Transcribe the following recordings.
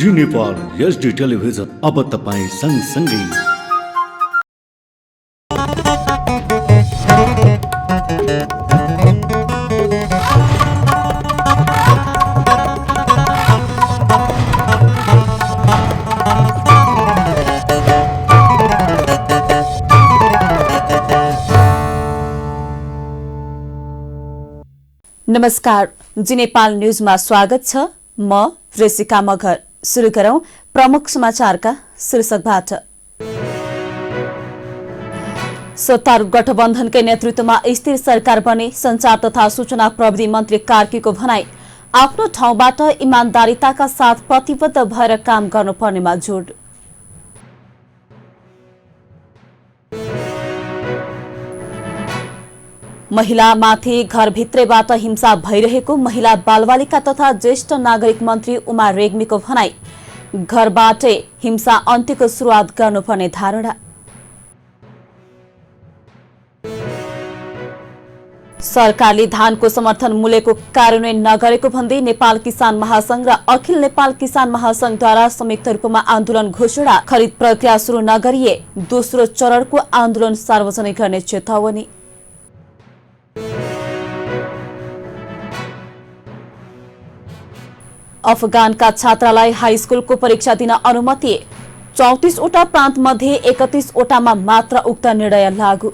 जी Nepal HD television अब तपाईं सँगसँगै। नमस्कार, जी नेपाल न्यूजमा स्वागत छ। म ऋषिका मगर। सुरु गरौं प्रमुख समाचारका शीर्षकबाट। सत्तारूढ गठबन्धनकै नेतृत्वमा स्थिर सरकार बने संचार तथा सूचना प्रविधि मन्त्री कार्कीको भनाई। आफ्नो ठाउँबाट इमानदारीताका साथ प्रतिबद्ध भएर काम गर्नुपर्नेमा जोड। महिलामाथि घरभित्रैबाट हिंसा भइरहेको महिला बालबालिका तथा ज्येष्ठ नागरिक मन्त्री उमा रेग्मीको भनाई। घरबाटै हिंसा अन्त्यको सुरुवात गर्नुपर्ने धारणा। सरकारले धानको समर्थन मूल्यको कार्यान्वयन नगरेको भन्दै नेपाल किसान महासंघ र अखिल नेपाल किसान महासंघद्वारा संयुक्त रूपमा आन्दोलन घोषणा। खरिद प्रक्रिया शुरू नगरिए दोस्रो चरणको आन्दोलन सार्वजनिक गर्ने चेतावनी। अफगानका छात्रालाई हाई स्कुलको परीक्षा दिन अनुमति। 34 वटा प्रान्त मध्ये 31 वटामा मात्र उक्त निर्णय लागू।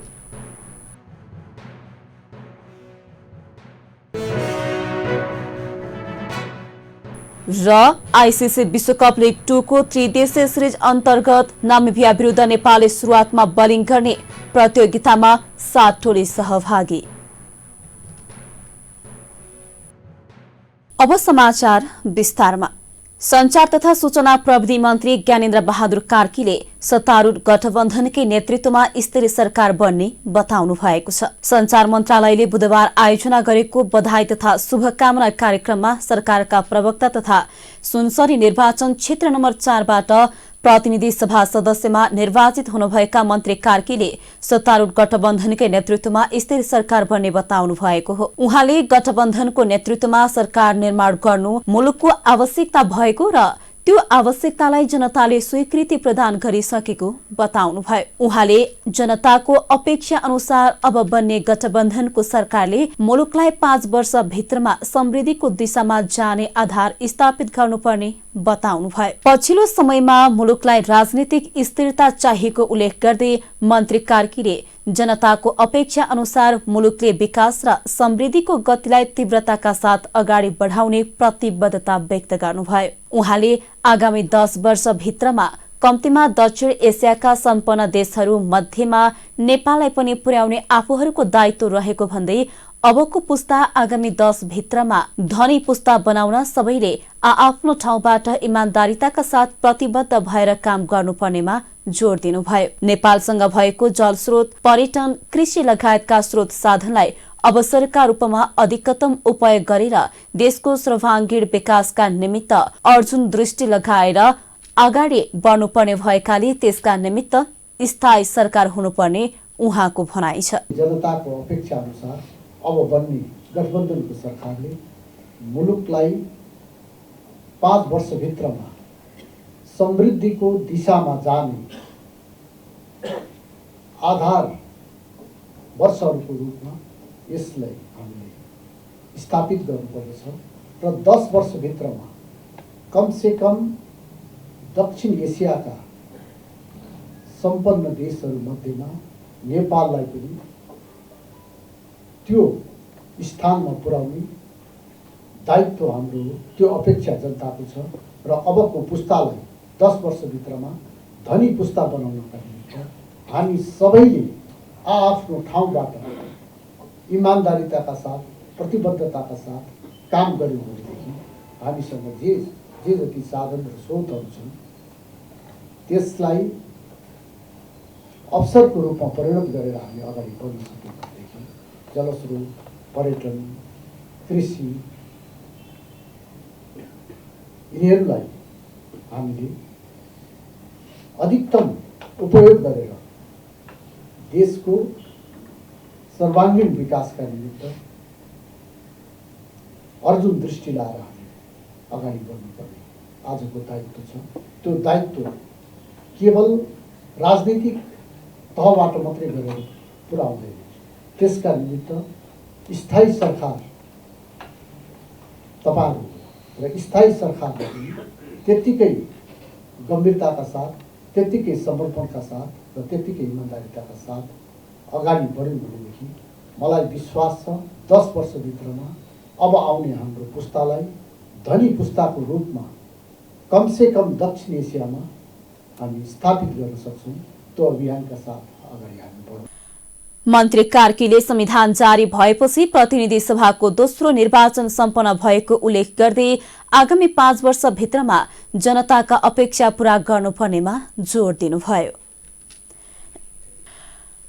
र आईसीसी विश्वकप लिग 2 को त्रिदेशीय सिरिज अन्तर्गत नामिबिया विरुद्ध नेपालले सुरुवातमा बलिङ गर्ने। प्रतियोगितामा 7 टोली सहभागी। अब समाचार विस्तारमा। संचार तथा सूचना प्रविधि मन्त्री ज्ञानेन्द्र बहादुर कार्कीले सत्तारूढ गठबन्धनकै नेतृत्वमा स्थिर सरकार बन्ने बताउनु भएको छ। संचार मन्त्रालयले बुधबार आयोजना गरेको बधाई तथा शुभकामना कार्यक्रममा सरकारका प्रवक्ता तथा सुनसरी निर्वाचन क्षेत्र नम्बर 4 बाट प्रतिनिधि सभा सदस्यमा निर्वाचित हुनुभएका मन्त्री कार्कीले सत्तारूढ गठबन्धनकै नेतृत्वमा स्थिर सरकार बन्ने बताउनु भएको हो। उहाँले गठबन्धनको नेतृत्वमा सरकार निर्माण गर्नु मुलुकको आवश्यकता भएको र त्यो आवश्यकतालाई जनताले स्वीकृति प्रदान गरिसकेको बताउनुभयो। उहाँले जनताको अपेक्षा अनुसार अब बन्ने गठबन्धनको सरकारले मुलुकलाई 5 वर्ष भित्रमा समृद्धिको दिशामा जाने आधार स्थापित गर्नुपर्ने बताउनुभयो। पछिल्लो समयमा मुलुकलाई राजनीतिक स्थिरता चाहिएको उल्लेख गर्दै मन्त्री कार्कीले जनताको अपेक्षा अनुसार मुलुकले विकास र समृद्धिको गतिलाई तीव्रताका साथ अगाडि बढाउने प्रतिबद्धता व्यक्त गर्नुभयो। उहाँले आगामी 10 वर्ष भित्रमा कम्तीमा दक्षिण एसियाका सम्पन्न देशहरू मध्येमा नेपाललाई पनि पुर्याउने आफूहरूको दायित्व रहेको भन्दै अबको पुस्ता आगामी 10 भित्रमा धनी पुस्ता बनाउन सबैले आफ्नो ठाउँबाट इमानदारीताका साथ प्रतिबद्ध भएर काम गर्नुपर्नेमा जोड़ दिनुभयो। नेपालसँग भएको जलस्रोत, पर्यटन, कृषि लगायतका स्रोत साधनलाई अवसरका रूपमा अधिकतम उपयोग गरेर देशको सर्वाङ्गीण विकासका निमित्त अर्जुन दृष्टि लगाएर अगाडि बढ्नुपर्ने भएकाले त्यसका निमित्त स्थायी सरकार हुनुपर्ने उहाँको भनाइ छ। जनताको अपेक्षा अनुसार अब बन्ने गठबन्धनको सरकारले मुलुकलाई 5 वर्षभित्रमा समृद्धिको दिशामा जाने आधार वर्षहरूको रूपमा यसलाई हामीले स्थापित गर्नुपर्दछ र 10 वर्षभित्रमा कमसे कम दक्षिण एसियाका सम्पन्न देशहरू मध्येमा नेपाललाई पनि त्यो स्थानमा पुर्याउने दायित्व हाम्रो हो। त्यो अपेक्षा जनताको छ र अबको पुस्तालाई 10 वर्षभित्रमा धनी पुस्ता बनाउनका निमित्त हामी सबैले आफ्नो ठाउँबाट इमानदारीताका साथ प्रतिबद्धताका साथ काम गर्यौं भनेदेखि हामीसँग जे जति साधन र स्रोतहरू छन् त्यसलाई अवसरको रूपमा परिणत गरेर हामी अगाडि बढ्न सक्यौं भनेदेखि जलस्रोत, पर्यटन, कृषि यिनीहरूलाई हामीले अधिकतम उपयोग गरेर देशको सर्वाङ्गीण विकासका निमित्त अर्जुन दृष्टि लाएर हामी अगाडि बढ्नुपर्ने आजको दायित्व छ। त्यो दायित्व केवल राजनीतिक तहबाट मात्रै गरेर पुरा हुँदैन। त्यसका निमित्त स्थायी सरकार तपाईँहरू र स्थायी सरकारले पनि त्यत्तिकै गम्भीरताका साथ, त्यत्तिकै समर्पणका साथ र त्यत्तिकै इमान्दारिताका साथ अगाडि बढ्यौँ भनेदेखि मलाई विश्वास छ 10 वर्षभित्रमा अब आउने हाम्रो पुस्तालाई धनी पुस्ताको रूपमा कमसेकम दक्षिण एसियामा हामी स्थापित गर्न सक्छौँ। त्यो अभियानका साथ अगाडि हामी बढौँ। मन्त्री कार्कीले संविधान जारी भएपछि प्रतिनिधि सभाको दोस्रो निर्वाचन सम्पन्न भएको उल्लेख गर्दै आगामी 5 वर्षभित्रमा जनताका अपेक्षा पूरा गर्नुपर्नेमा जोड़ दिनुभयो।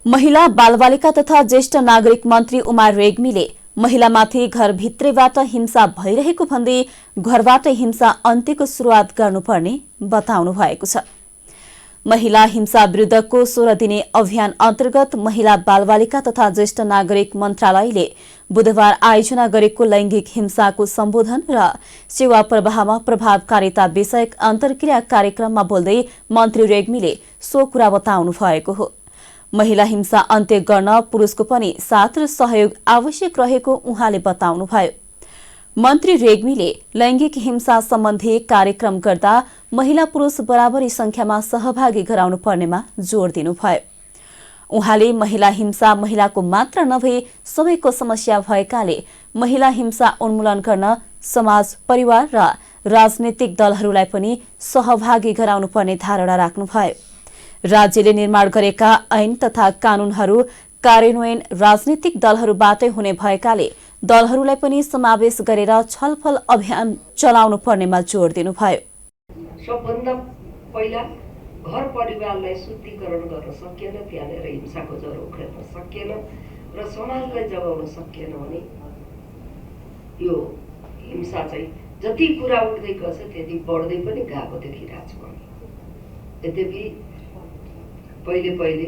महिला बालबालिका तथा ज्येष्ठ नागरिक मन्त्री उमा रेग्मीले महिलामाथि घरभित्रैबाट हिंसा भइरहेको भन्दै घरबाट हिंसा अन्त्यको शुरूआत गर्नुपर्ने बताउनु भएको छ। महिला हिंसा विरुद्धको 16 दिने अभियान अन्तर्गत महिला बालबालिका तथा ज्येष्ठ नागरिक मन्त्रालयले बुधबार आयोजना गरेको लैंगिक हिंसाको सम्बोधन र सेवा प्रवाहमा प्रभावकारिता विषयक अन्तर्क्रिया कार्यक्रममा बोल्दै मन्त्री रेग्मीले सो कुरा बताउनु भएको हो। महिला हिंसा अन्त्य गर्न पुरुषको पनि साथ र सहयोग आवश्यक रहेको उहाँले बताउनुभयो। मन्त्री रेग्मीले लैंगिक हिंसा सम्बन्धी कार्यक्रम गर्दा महिला पुरुष बराबरी संख्यामा सहभागी गराउनु पर्नेमा जोड़ दिनुभयो। उहाँले महिला हिंसा महिलाको मात्र नभई सबैको समस्या भएकाले महिला हिंसा उन्मूलन गर्न समाज, परिवार र राजनीतिक दलहरूलाई पनि सहभागी गराउनु पर्ने धारणा राख्नुभयो। राज्यले निर्माण गरेका ऐन तथा कानूनहरू कार्यान्वयन राजनीतिक दलहरूबाटै हुने भएकाले दलहरूलाई पनि समावेश गरेर छलफल अभियान चलाउनु पर्नेमा जोड़ दिनुभयो। सबभन्दा पहिला घर परिवारलाई शुद्धिकरण गर्न सकिएन, त्यहाँनिर हिंसाको ज्वरो उक्लन सकिएन र समाजलाई जगाउन सकिएन भने यो हिंसा चाहिँ जति कुरा उठ्दै गछ त्यति बढ्दै पनि गएको देखिरहेको छु हामी। यद्यपि पहिले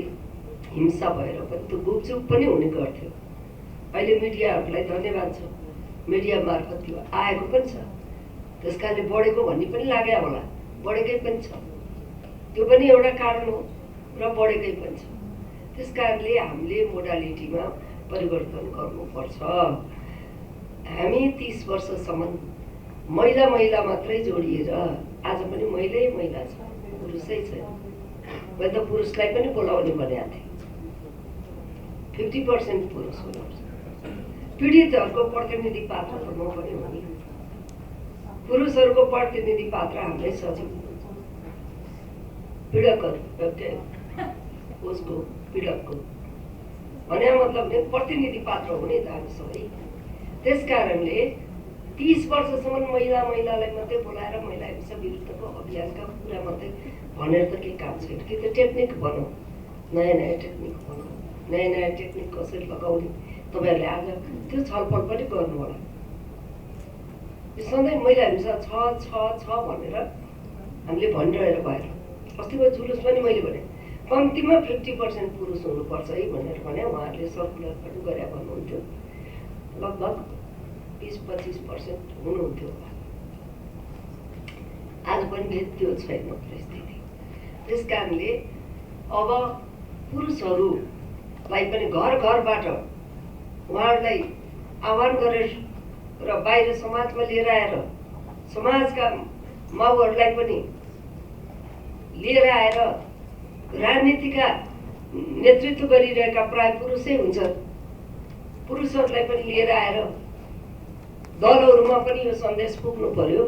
हिंसा भएर पनि त्यो गुपचुप पनि हुने गर्थ्यो। अहिले मिडियाहरूलाई धन्यवाद छ, मिडिया मार्फत त्यो आएको पनि छ। त्यसकारणले बढेको भन्ने पनि लाग्यो होला, बढेकै पनि छ, त्यो पनि एउटा कारण हो र बढेकै पनि छ। त्यसकारणले हामीले मोडालिटीमा परिवर्तन गर्नुपर्छ। हामी 30 वर्षसम्म महिला मात्रै जोडिएर आज पनि महिला छ, पुरुषै छैन। मैले त पुरुषलाई पनि बोलाउने भनेको थिएँ, 50% पुरुष हुनुपर्छ। पीडितहरूको प्रतिनिधि पात्र त म पनि हो नि। पुरुषहरूको प्रतिनिधि पात्र हाम्रै सचिव, उसको पीडकको भने मतलब प्रतिनिधि पात्र हुने त हामी सबै। त्यसकारणले 30 वर्षसम्म महिलालाई मात्रै बोलाएर महिला हिंसा विरुद्धको अभियानका कुरा मात्रै भनेर त के काम छैन। कि त टेक्निक भनौँ, नयाँ टेक्निक भनौँ, नयाँ टेक्निक कसरी लगाउने तपाईँहरूले आज त्यो छलफल पनि गर्नु होला। सधैँ महिला हिंसा छ भनेर हामीले भनिरहेर भएर अस्तिको जुलुस पनि मैले भने कम्तीमा 50% पुरुष हुनुपर्छ है भनेर भने उहाँहरूले सर्कुलर पनि गरे भन्नुहुन्थ्यो। लगभग 20-25% हुनुहुन्थ्यो। आज पनि त्यो छैन परिस्थिति। त्यसकारणले अब पुरुषहरूलाई पनि घरबाट उहाँहरूलाई आह्वान गरेर र बाहिर समाजमा लिएर आएर समाजका माउहरूलाई पनि लिएर आएर राजनीतिका नेतृत्व गरिरहेका प्राय पुरुषै हुन्छन्। पुरुषहरूलाई पनि लिएर आएर दलहरूमा पनि यो सन्देश पुग्नु पर्यो।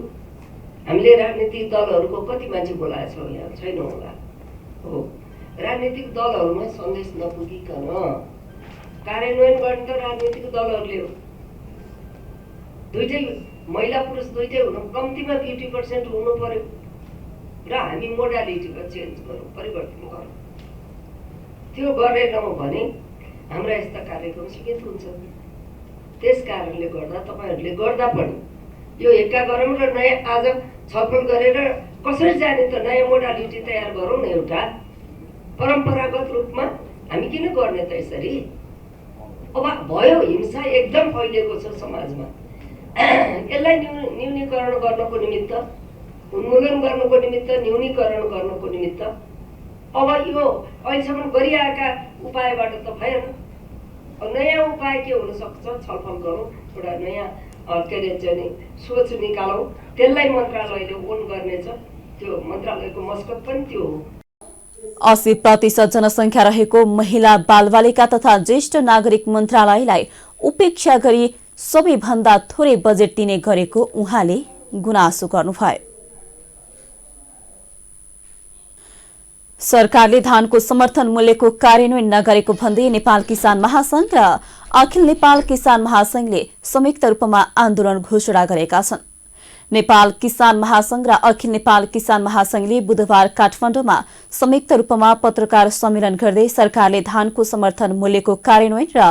हामीले राजनीतिक दलहरूको कति मान्छे बोलाएछौँ यहाँ छैन होला हो। राजनीतिक दलहरूमा सन्देश नपुगिकन कार्यान्वयन गर्ने त राजनीतिक दलहरूले हो। दुईटै महिला पुरुष दुईटै हुनु, कम्तीमा 50% हुनु पर्यो र हामी मोडालिटीमा चेन्ज गरौँ, परिवर्तन गरौँ। त्यो गरेनौँ भने हाम्रा यस्ता कार्यक्रम सीमित हुन्छ। त्यस कारणले गर्दा तपाईहरूले गर्दा पनि यो एक्का गरौँ र नयाँ आज छलफल गरेर कसरी जाने त नयाँ मोडालिटी तयार गरौँ न। एउटा परम्परागत रूपमा हामी किन गर्ने त यसरी? अब भयो हिंसा एकदम फैलिएको छ समाजमा। यसलाई न्यूनीकरण गर्नको निमित्त उन्मूलन गर्नुको निमित्त, न्यूनीकरण गर्नुको निमित्त अब यो अहिलेसम्म गरिआएका उपायबाट त भएन। नयाँ उपाय के हुनसक्छ छलफल गरौँ, एउटा नयाँ के अरे चाहिँ सोच निकालौँ, त्यसलाई मन्त्रालयले ओन गर्नेछ। त्यो मन्त्रालयको मस्कत पनि त्यो हो। 80% जनसङ्ख्या रहेको महिला बालबालिका तथा ज्येष्ठ नागरिक मन्त्रालयलाई उपेक्षा गरी सबैभन्दा थोरै बजेट दिने गरेको उहाँले गुनासो गर्नुभयो। सरकारले धानको समर्थन मूल्यको कार्यान्वयन नगरेको भन्दै नेपाल किसान महासंघ र अखिल नेपाल किसान महासंघले संयुक्त रूपमा आन्दोलन घोषणा गरेका छन्। नेपाल किसान महासंघ र अखिल नेपाल किसान महासंघले बुधबार काठमाडौँमा संयुक्त रूपमा पत्रकार सम्मेलन गर्दै सरकारले धानको समर्थन मूल्यको कार्यान्वयन र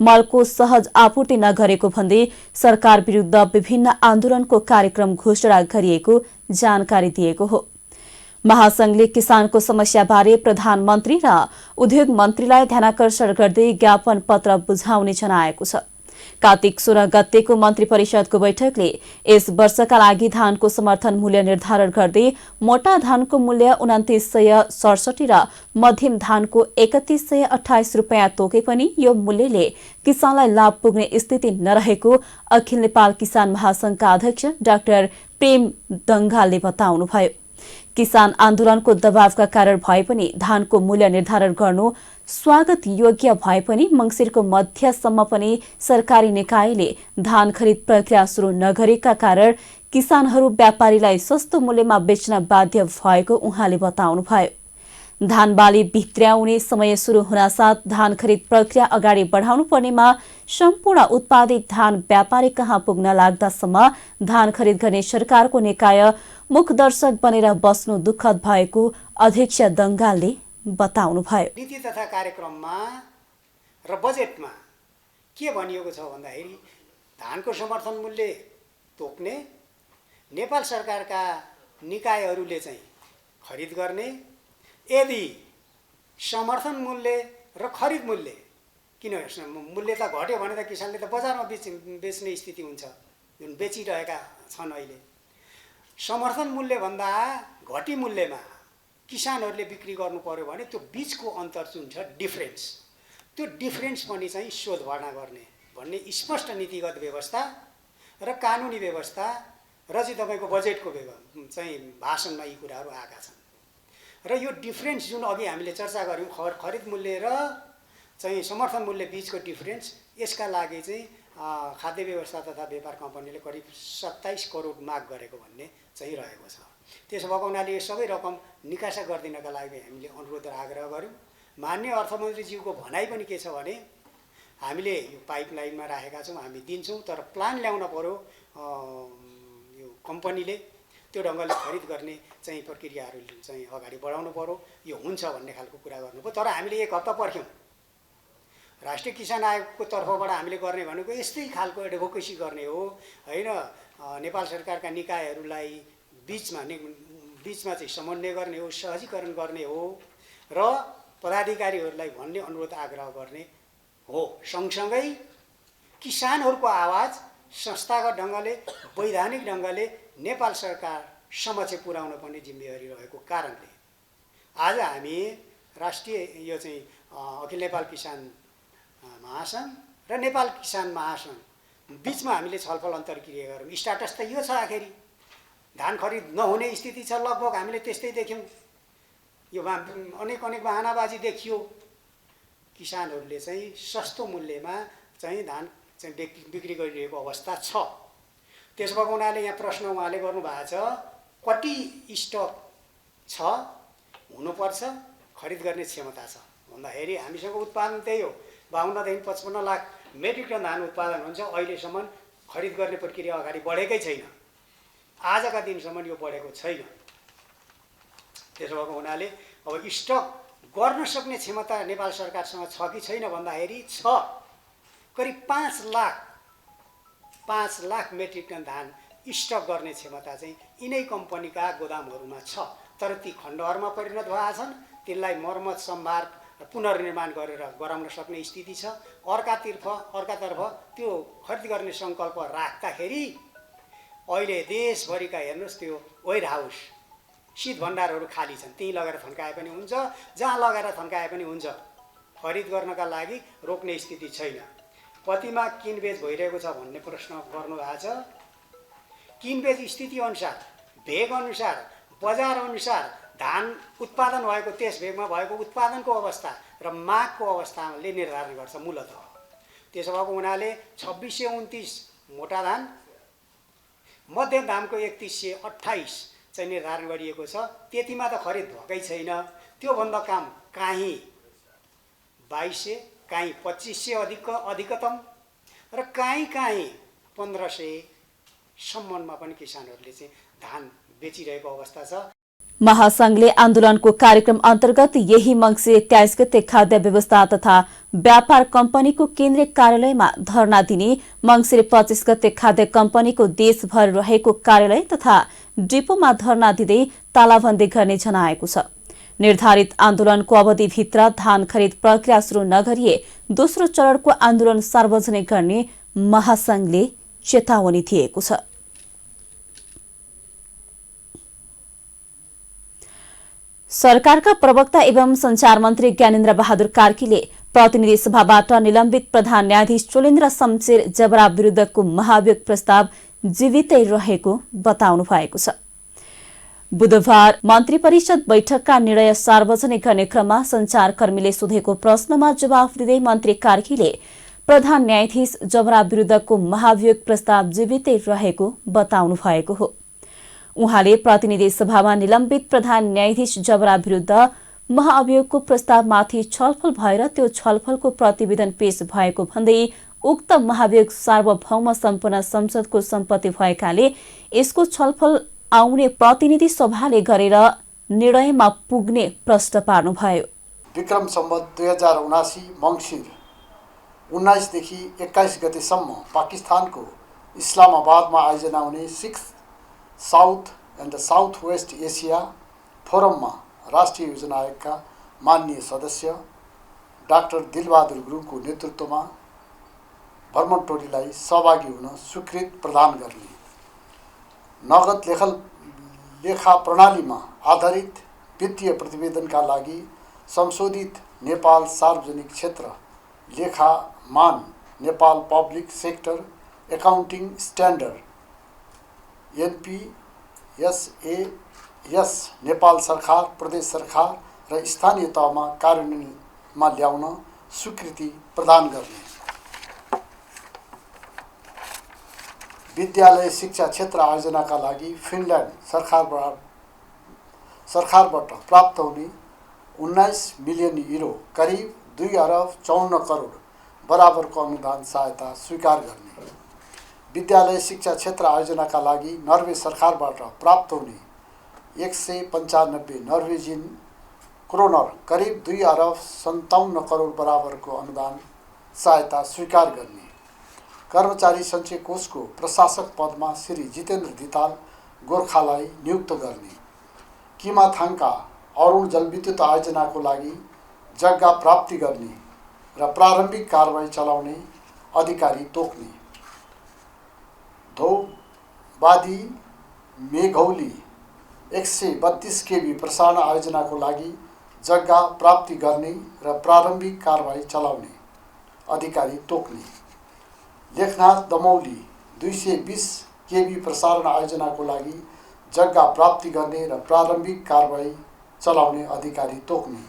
मलको सहज आपूर्ति नगरेको भन्दै सरकार विरूद्ध विभिन्न आन्दोलनको कार्यक्रम घोषणा गरिएको जानकारी दिएको हो। महासंघले किसानको समस्याबारे प्रधानमन्त्री र उद्योग मन्त्रीलाई ध्यानाकर्षण गर्दै ज्ञापन पत्र बुझाउने जनाएको छ। कार्तिक 16 गतेको मन्त्री परिषदको बैठकले यस वर्षका लागि धानको समर्थन मूल्य निर्धारण गर्दै मोटा धानको मूल्य 2967 र मध्यम धानको 3128 रुपियाँ तोके पनि यो मूल्यले किसानलाई लाभ पुग्ने स्थिति नरहेको अखिल नेपाल किसान महासंघका अध्यक्ष डाक्टर प्रेम दंगालले बताउनुभयो। किसान आन्दोलनको दबावका कारण भए पनि धानको मूल्य निर्धारण गर्नु स्वागत योग्य भए पनि मंसिरको मध्यसम्म पनि सरकारी निकायले धान खरिद प्रक्रिया शुरू नगरेका कारण किसानहरू व्यापारीलाई सस्तो मूल्यमा बेच्न बाध्य भएको उहाँले बताउनुभयो। धान बाली भित्र्याउने समय शुरू हुनासाथ धान खरिद प्रक्रिया अगाडि बढाउनु पर्नेमा सम्पूर्ण उत्पादित धान व्यापारी कहाँ पुग्न लाग्दासम्म धान खरिद गर्ने सरकारको निकाय मुखदर्शक बनेर बस्नु दुःखद भएको अध्यक्ष दंगालले बताउनुभयो। नीति तथा कार्यक्रममा र बजेटमा के भनिएको छ भन्दाखेरि धानको समर्थन मूल्य तोक्ने, नेपाल सरकारका निकायहरूले चाहिँ खरिद गर्ने, यदि समर्थन मूल्य र खरिद मूल्य, किन मूल्य त घट्यो भने त किसानले त बजारमा बेच्ने स्थिति हुन्छ जुन बेचिरहेका छन्। अहिले समर्थन मूल्यभन्दा घटी मूल्यमा किसानहरूले बिक्री गर्नु पर्यो भने त्यो बीचको अन्तर जुन छ डिफरेन्स, त्यो डिफरेन्स पनि चाहिँ शोध भर्ना गर्ने भन्ने स्पष्ट नीतिगत व्यवस्था र कानुनी व्यवस्था र चाहिँ तपाईँको बजेटको चाहिँ भाषणमा यी कुराहरू आएका छन्। र यो डिफरेन्स जुन अघि हामीले चर्चा गऱ्यौँ, खरिद मूल्य र चाहिँ समर्थन मूल्य बीचको डिफरेन्स, यसका लागि चाहिँ खाद्य व्यवस्था तथा व्यापार कम्पनीले करिब 27 करोड माग गरेको भन्ने चाहिँ रहेको छ। त्यसो भएको हुनाले यो सबै रकम निकासा गरिदिनका लागि हामीले अनुरोध र आग्रह गऱ्यौँ। माननीय अर्थमन्त्रीज्यूको भनाइ पनि के छ भने हामीले यो पाइपलाइनमा राखेका छौँ, हामी दिन्छौँ, तर प्लान ल्याउन पर्यो, यो कम्पनीले त्यो ढङ्गले खरिद गर्ने चाहिँ प्रक्रियाहरू चाहिँ अगाडि बढाउनु पर्यो, यो हुन्छ भन्ने खालको कुरा गर्नुभयो। तर हामीले 1 हप्ता पर्ख्यौँ। राष्ट्रिय किसान आयोगको तर्फबाट हामीले गर्ने भनेको यस्तै खालको एडभोकेसी गर्ने हो हैन। नेपाल सरकारका निकायहरूलाई बीचमा चाहिँ समन्वय गर्ने हो, सहजीकरण गर्ने हो र पदाधिकारीहरूलाई भन्ने अनुरोध आग्रह गर्ने हो। सँगसँगै किसानहरूको आवाज संस्थागत ढङ्गले, वैधानिक ढङ्गले नेपाल सरकार समक्ष पुर्याउन पर्ने जिम्मेवारी रहेको कारणले आज हामी राष्ट्रिय यो चाहिँ अखिल नेपाल किसान महासंघ र नेपाल किसान महासंघ बीचमा हामीले छलफल अन्तर्क्रिया गरौँ। स्टाटस त यो छ, आखिरी धान खरिद नहुने स्थिति छ, लगभग हामीले त्यस्तै देख्यौँ। यो अनेक बहानाबाजी देखियो। किसानहरूले चाहिँ सस्तो मूल्यमा चाहिँ धान चाहिँ बिक्री गरिरहेको अवस्था छ। त्यसो भएको हुनाले यहाँ प्रश्न उहाँले गर्नुभएको छ, कति स्टक छ, हुनुपर्छ, खरिद गर्ने क्षमता छ भन्दाखेरि हामीसँग उत्पादन त्यही हो। 52देखि 55 लाख मेट्रिक टन धान उत्पादन हुन्छ। अहिलेसम्म खरिद गर्ने प्रक्रिया अगाडि बढेकै छैन। आजका दिनसम्म यो बढेको छैन। त्यसो भएको हुनाले अब स्टक गर्न सक्ने क्षमता नेपाल सरकारसँग छ कि छैन भन्दाखेरि छ। करिब 5 लाख मेट्रिक टन धान स्टक गर्ने क्षमता चाहिँ यिनै कम्पनीका गोदामहरूमा छ। तर ती खण्डहरुमा परिणत भएका छन्। तिनलाई मर्मत सम्भार पुनर्निर्माण गरेर गराउन सक्ने स्थिति छ। अर्कातर्फ त्यो खरिद गर्ने संकल्प राख्दाखेरि अहिले देशभरिका हेर्नुहोस् त्यो वेयर हाउस शीत भण्डारहरू खाली छन्, त्यहीँ लगेर थन्काए पनि हुन्छ, जहाँ लगेर थन्काए पनि हुन्छ। खरिद गर्नका लागि रोक्ने स्थिति छैन। कतिमा किनबेच भइरहेको छ भन्ने प्रश्न गर्नुभएको छ। किनबेच स्थितिअनुसार, भेगअनुसार, बजारअनुसार धान उत्पादन भएको त्यस भेगमा भएको उत्पादनको अवस्था र मागको अवस्थाले निर्धारण गर्छ मूलतः। त्यसो भएको हुनाले 2629 मोटा धान, मध्यम धानको 3128 चाहिँ निर्धारण गरिएको छ। त्यतिमा त खरिद भएकै छैन। त्योभन्दा काम काहीँ 2200, काहीँ 2500 अधिकतम र काहीँ 1500 सम्ममा पनि किसानहरूले चाहिँ धान बेचिरहेको अवस्था छ। महासंघले आन्दोलनको कार्यक्रम अन्तर्गत यही मङ्सिर 23 गते खाद्य व्यवस्था तथा व्यापार कम्पनीको केन्द्रीय कार्यालयमा धरना दिने, मङ्सिर 25 गते खाद्य कम्पनीको देशभर रहेको कार्यालय तथा डिपोमा धरना दिँदै तालाबन्दी गर्ने जनाएको छ। निर्धारित आन्दोलनको अवधिभित्र धान खरिद प्रक्रिया शुरू नगरिए दोस्रो चरणको आन्दोलन सार्वजनिक गर्ने महासंघले चेतावनी दिएको छ। सरकारका प्रवक्ता एवं संचार मन्त्री ज्ञानेन्द्र बहादुर कार्कीले प्रतिनिधि सभाबाट निलम्बित प्रधान न्यायाधीश चोलेन्द्र शमशेर जबरा विरूद्धको महाभियोग प्रस्ताव जीवितै रहेको बताउनु भएको छ। बुधबार मन्त्री परिषद बैठकका निर्णय सार्वजनिक गर्ने क्रममा संचारकर्मीले सोधेको प्रश्नमा जवाफ दिँदै मन्त्री कार्कीले प्रधान न्यायाधीश जबरा विरूद्धको महाभियोग प्रस्ताव जीवितै रहेको बताउनु भएको हो। उहाँले प्रतिनिधि सभामा निलम्बित प्रधान न्यायाधीश जबरा विरूद्ध महाअभियोगको प्रस्तावमाथि छलफल भएर त्यो छलफलको प्रतिवेदन पेश भएको भन्दै उक्त महाभियोग सार्वभौम सम्पन्न संसदको सम्पत्ति भएकाले यसको छलफल आउने प्रतिनिधि सभाले गरेर निर्णयमा पुग्ने प्रश्न पार्नुभयो। विक्रम सम्वत 2079 मङ्सिर 19 देखि 21 गतेसम्म पाकिस्तानको इस्लामाबादमा आयोजना हुने 6 south and south west Asia फोरममा राष्ट्रिय योजना आयोगका माननीय सदस्य डाक्टर दिलबहादुर गुरुङको नेतृत्वमा भ्रमण टोलीलाई सहभागी हुन स्वीकृत प्रदान गर्ने, नगद लेखा प्रणालीमा आधारित वित्तीय प्रतिवेदनका लागि संशोधित नेपाल सार्वजनिक क्षेत्र लेखा मान Nepal public sector accounting standard NPSAS Nepal सरकार, प्रदेश सरकार र स्थानीय तहमा कार्यान्वयनमा ल्याउन स्वीकृति प्रदान गर्ने, विद्यालय शिक्षा क्षेत्र आयोजनाका लागि फिनल्यान्ड सरकारबाट प्राप्त हुने 19 मिलियन युरो करिब 2 अरब 54 करोड बराबरको अनुदान सहायता स्वीकार गर्ने, विद्यालय शिक्षा क्षेत्र आयोजनाका लागि नर्वे सरकारबाट प्राप्त हुने 195 नर्वेजियन क्रोनर करिब 2 अरब 57 करोड बराबरको अनुदान सहायता स्वीकार गर्ने, कर्मचारी सञ्चय कोषको प्रशासक पदमा श्री जितेन्द्र धिताल गोर्खालाई नियुक्त गर्ने, किमाथाङका अरुण जलविद्युत आयोजनाको लागि जग्गा प्राप्ति गर्ने र प्रारम्भिक कारबाही चलाउने अधिकारी तोक्ने, धौबादी मेघौली 132 केबी प्रसारण आयोजनाको लागि जग्गा प्राप्ति गर्ने र प्रारम्भिक कारबाही चलाउने अधिकारी तोक्ने, लेखनाथ दमौली 220 केबी प्रसारण आयोजनाको लागि जग्गा प्राप्ति गर्ने र प्रारम्भिक कारबाही चलाउने अधिकारी तोक्ने,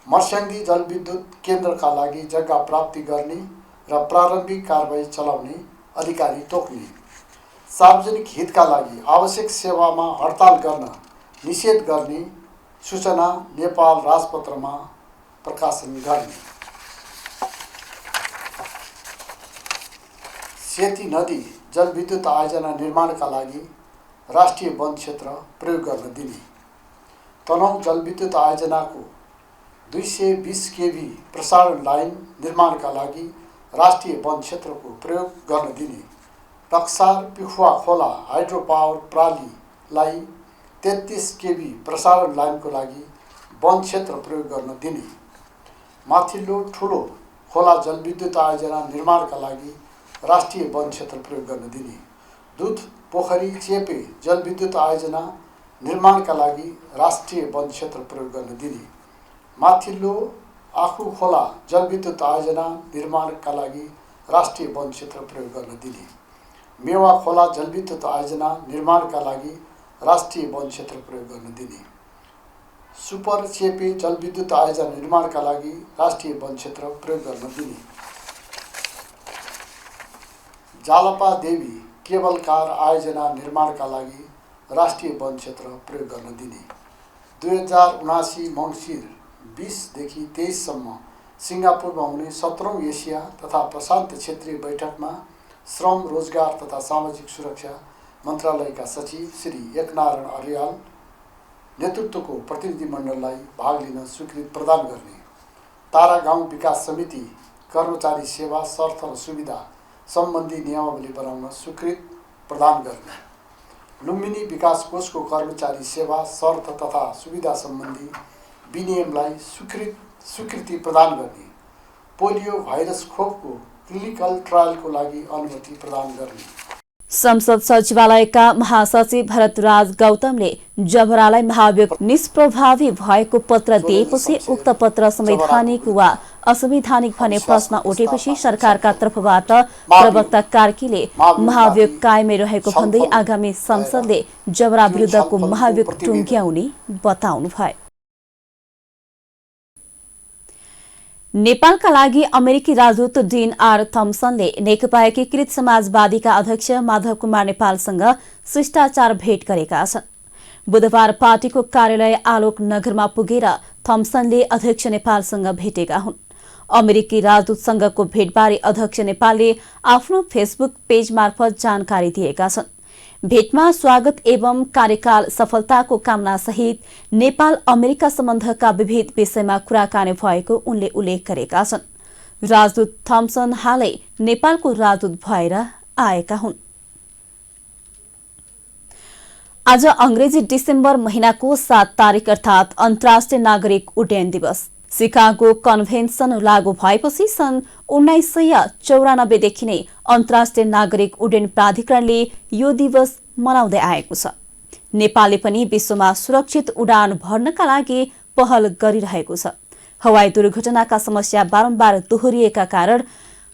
मर्स्याङ्गी जलविद्युत केन्द्रका लागि जग्गा प्राप्ति गर्ने र प्रारम्भिक कारबाही चलाउने अधिकारी तोक्ने, सार्वजनिक हितका लागि आवश्यक सेवामा हडताल गर्न निषेध गर्ने सूचना नेपाल राजपत्रमा प्रकाशन गर्ने, सेती नदी जलविद्युत आयोजना निर्माणका लागि राष्ट्रिय वन क्षेत्र प्रयोग गर्न दिने, तनहुँ जलविद्युत आयोजनाको 220 केबी प्रसारण लाइन निर्माणका लागि राष्ट्रिय वन क्षेत्रको प्रयोग गर्न दिने, टक्सार पिखुवा खोला हाइड्रो पावर प्रणालीलाई 33 केबी प्रसारण लाइनको लागि वन क्षेत्र प्रयोग गर्न दिने, माथिल्लो ठुलो खोला जलविद्युत आयोजना निर्माणका लागि राष्ट्रिय वन क्षेत्र प्रयोग गर्न दिने, दुध पोखरी चेपे जलविद्युत आयोजना निर्माणका लागि राष्ट्रिय वन क्षेत्र प्रयोग गर्न दिने, माथिल्लो आँखु खोला जलविद्युत आयोजना निर्माणका लागि राष्ट्रिय वन क्षेत्र प्रयोग गर्न दिने, मेवा खोला जलविद्युत आयोजना निर्माणका लागि राष्ट्रिय वन क्षेत्र प्रयोग गर्न दिने, सुपर चेपे जलविद्युत आयोजना निर्माणका लागि राष्ट्रिय वन क्षेत्र प्रयोग गर्न दिने, जालपा देवी केबल कार आयोजना निर्माणका लागि राष्ट्रिय वन क्षेत्र प्रयोग गर्न दिने, 2079 मङ्सिर 20 देखि 23 सम्म सिङ्गापुरमा हुने 17औं एसिया तथा प्रशान्त क्षेत्रीय बैठकमा श्रम, रोजगार तथा सामाजिक सुरक्षा मन्त्रालयका सचिव श्री एकनारायण अर्याल नेतृत्वको प्रतिनिधिमण्डललाई भाग लिन स्वीकृति प्रदान गर्ने, तारा गाउँ विकास समिति कर्मचारी सेवा शर्त र सुविधा सम्बन्धी नियमावली बनाउन स्वीकृति प्रदान गर्ने, लुम्बिनी विकास कोषको कर्मचारी सेवा शर्त तथा सुविधा सम्बन्धी विनियमलाई स्वीकृति प्रदान गर्ने, पोलियो भाइरस खोपको क्लिनिकल ट्रायलको लागि अनुमति प्रदान गर्ने। संसद सचिवालयका महासचिव भरतराज गौतमले जबरालाई महाभियोग निष्प्रभावी भएको पत्र दिएपछि उक्त पत्र संवैधानिक वा असंवैधानिक भन्ने प्रश्न उठेपछि सरकारका तर्फबाट प्रवक्ता कार्कीले महाभियोग कायमै रहेको भन्दै आगामी संसदले जबरा विरुद्धको महाभियोग टुङ्ग्याउने बताउनुभयो। नेपालका लागि अमेरिकी राजदूत डीन आर थम्सनले नेकपा एकीकृत समाजवादीका अध्यक्ष माधव कुमार नेपालसँग शिष्टाचार भेट गरेका छन्। बुधबार पार्टीको कार्यालय आलोक नगरमा पुगेर थम्सनले अध्यक्ष नेपालसँग भेटेका हुन्। अमेरिकी राजदूतसँगको भेटबारे अध्यक्ष नेपालले आफ्नो फेसबुक पेज मार्फत जानकारी दिएका छन्। भेटमा स्वागत एवं कार्यकाल सफलताको कामना सहित नेपाल अमेरिका सम्बन्धका विविध विषयमा कुराकानी भएको उनले उल्लेख गरेका छन्। राजदूत थम्सन हालै नेपालको राजदूत भएर आएका हुन्। आज अंग्रेजी डिसेम्बर महिनाको 7 तारिक अर्थात अन्तर्राष्ट्रिय नागरिक उड्डयन दिवस। सिकागो कन्भेन्सन लागू भएपछि सन् 1994 देखि नै अन्तर्राष्ट्रिय नागरिक उड्डयन प्राधिकरणले यो दिवस मनाउँदै आएको छ। नेपालले पनि विश्वमा सुरक्षित उडान भर्नका लागि पहल गरिरहेको छ। हवाई दुर्घटनाका समस्या बारम्बार दोहोरिएका कारण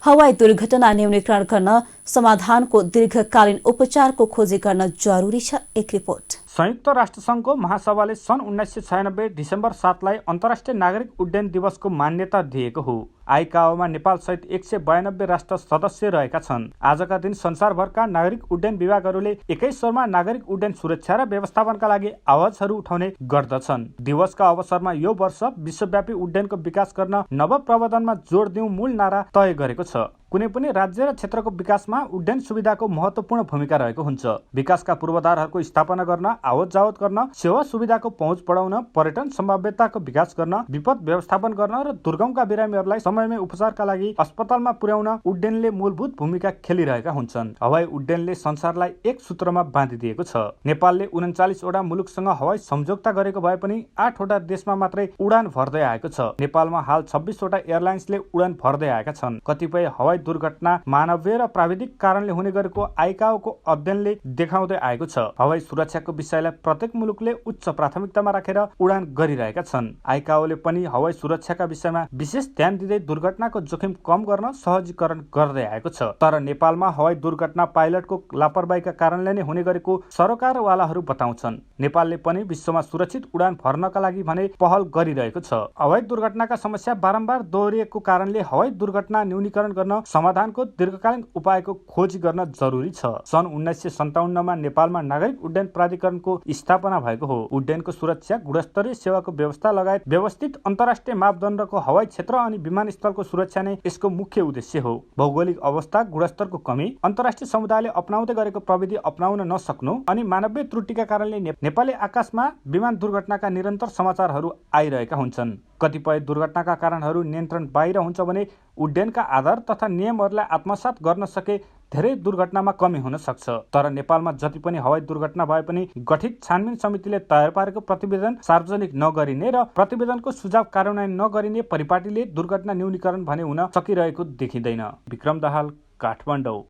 हवाई दुर्घटना न्यूनीकरण गर्न समाधानको दीर्घकालीन उपचारको खोजी गर्न जरुरी छ। एक रिपोर्ट। संयुक्त राष्ट्रसङ्घको महासभाले सन् 1996 डिसेम्बर 7 लाई अन्तर्राष्ट्रिय नागरिक उड्डयन दिवसको मान्यता दिएको हो। आइकाओमा नेपाल सहित 192 राष्ट्र सदस्य रहेका छन्। आजका दिन संसारभरका नागरिक उड्डयन विभागहरूले एकै स्वरमा नागरिक उड्डयन सुरक्षा र व्यवस्थापनका लागि आवाजहरू उठाउने गर्दछन्। दिवसका अवसरमा यो वर्ष विश्वव्यापी उड्डयनको विकास गर्न नव प्रवर्धनमा जोड दिउँ मूल नारा तय गरेको छ। कुनै पनि राज्य र क्षेत्रको विकासमा उड्डयन सुविधाको महत्त्वपूर्ण भूमिका रहेको हुन्छ। विकासका पूर्वाधारहरूको स्थापना गर्न, आवत जावत गर्न, सेवा सुविधाको पहुँच बढाउन, पर्यटन सम्भाव्यताको विकास गर्न, विपद व्यवस्थापन गर्न र दुर्गमका बिरामीहरूलाई समयमै उपचारका लागि अस्पतालमा पुर्याउन उड्डयनले मूलभूत भूमिका खेलिरहेका हुन्छन्। हवाई उड्डयनले संसारलाई एक सूत्रमा बाँधिदिएको छ। नेपालले 39 वटा मुलुकसँग हवाई सम्झौता गरेको भए पनि 8 वटा देशमा मात्रै उडान भर्दै आएको छ। नेपालमा हाल 26 वटा एयरलाइन्सले उडान भर्दै आएका छन्। कतिपय हवाई दुर्घटना मानवीय र प्राविधिक कारणले हुने गरेको आइकाओको अध्ययनले देखाउँदै आएको छ। हवाई सुरक्षाको विषयलाई प्रत्येक मुलुकले उच्च प्राथमिकतामा राखेर उडान गरिरहेका छन्। आइकाओले पनि हवाई सुरक्षाका विषयमा विशेष ध्यान दिँदै दुर्घटनाको जोखिम कम गर्न सहजीकरण गर्दै आएको छ। तर नेपालमा हवाई दुर्घटना पाइलटको लापरवाहीका कारणले नै हुने गरेको सरकारवालाहरू बताउँछन्। नेपालले पनि विश्वमा सुरक्षित उडान भर्नका लागि भने पहल गरिरहेको छ। हवाई दुर्घटनाका समस्या बारम्बार दोहोरिएको कारणले हवाई दुर्घटना न्यूनीकरण गर्न समाधानको दीर्घकालीन उपायको खोजी गर्न जरुरी छ। सन् 1957 मा नेपालमा नागरिक उड्डयन प्राधिकरणको स्थापना भएको हो। उड्डयनको सुरक्षा, गुणस्तरीय सेवाको व्यवस्था लगायत व्यवस्थित अन्तर्राष्ट्रिय मापदण्डको हवाई क्षेत्र अनि विमानस्थलको सुरक्षा नै यसको मुख्य उद्देश्य हो। भौगोलिक अवस्था, गुणस्तरको कमी, अन्तर्राष्ट्रिय समुदायले अपनाउँदै गरेको प्रविधि अपनाउन नसक्नु अनि मानवीय त्रुटिका कारणले नेपाली आकाशमा विमान दुर्घटनाका निरन्तर समाचारहरू आइरहेका हुन्छन्। कतिपय दुर्घटनाका कारणहरू नियन्त्रण बाहिर हुन्छ भने उड्डयनका आधार तथा नियमहरूलाई आत्मसात गर्न सके धेरै दुर्घटनामा कमी हुन सक्छ। तर नेपालमा जति पनि हवाई दुर्घटना भए पनि गठित छानबिन समितिले तयार पारेको प्रतिवेदन सार्वजनिक नगरिने र प्रतिवेदनको सुझाव कार्यान्वयन नगरिने परिपाटीले दुर्घटना न्यूनीकरण भने हुन सकिरहेको देखिँदैन। विक्रम दाहाल, काठमाडौँ।